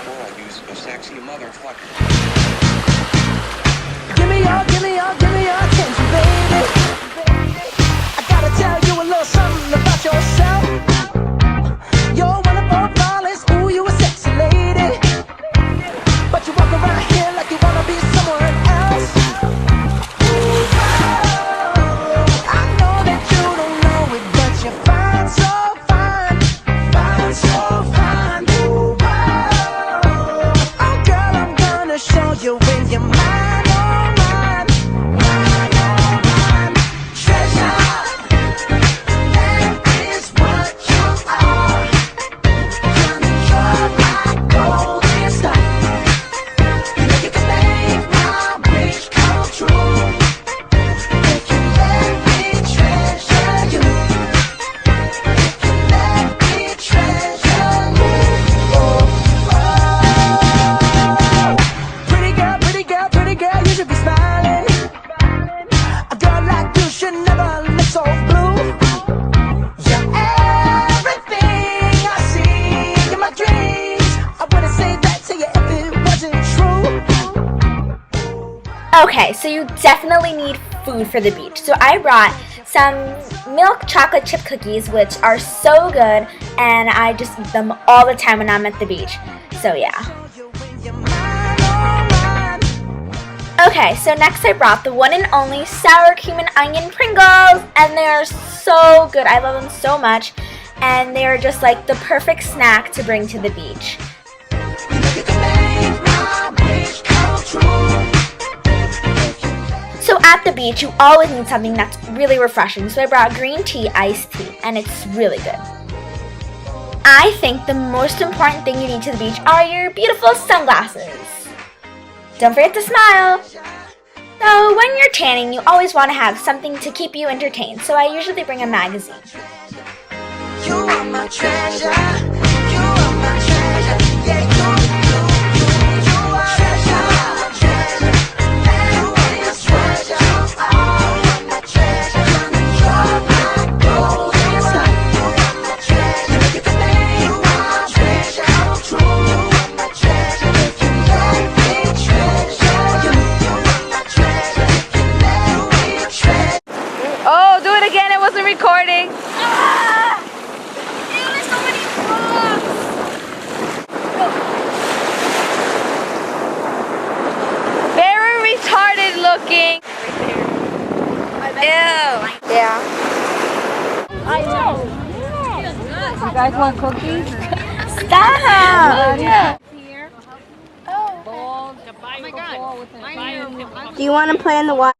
or I'll use a sexy motherfucker. Give me your attention, baby. I gotta tell you a little something about yourself. You're wonderful, flawless, ooh, you a sexy lady. But you walk around here like you wanna be someone else. Ooh, I know that you don't know it, but you're fine, so fine. Fine, so fine. Ooh, oh girl, I'm gonna show you when you're mine, oh mine. Mine, oh mine. Treasure, that is what you are. You're my golden star. You can make my wish come true. If you let me treasure you. If you let me treasure you. Pretty girl, you should be smiling. A girl like you should never look so blue. You're everything I see in my dreams. I wouldn't say that to you if it wasn't true. Okay, so you definitely need food for the beach. So I brought some milk chocolate chip cookies, which are so good, and I just eat them all the time when I'm at the beach. So yeah. Okay, so next I brought the one and only sour cream and onion Pringles, and they are so good. I love them so much, and they are just like the perfect snack to bring to the beach. So at the beach, you always need something that's really refreshing, so I brought green tea iced tea, and it's really good. I think the most important thing you need to the beach are your beautiful sunglasses. Don't forget to smile! So when you're tanning, you always want to have something to keep you entertained, so I usually bring a magazine. You are my treasure. You are my treasure. Yeah, you are treasure. You are my treasure. You are my treasure. You're my golden star. You are my treasure. You can make my treasure come true. You are my treasure. If you let me treasure you. You are my treasure. If you let me treasure. Oh, do it again. It wasn't recording. Very retarded looking. Ew. Yeah. I know. You guys want cookies? Stop. Here. Oh. Oh my God. Do you want to play in the water?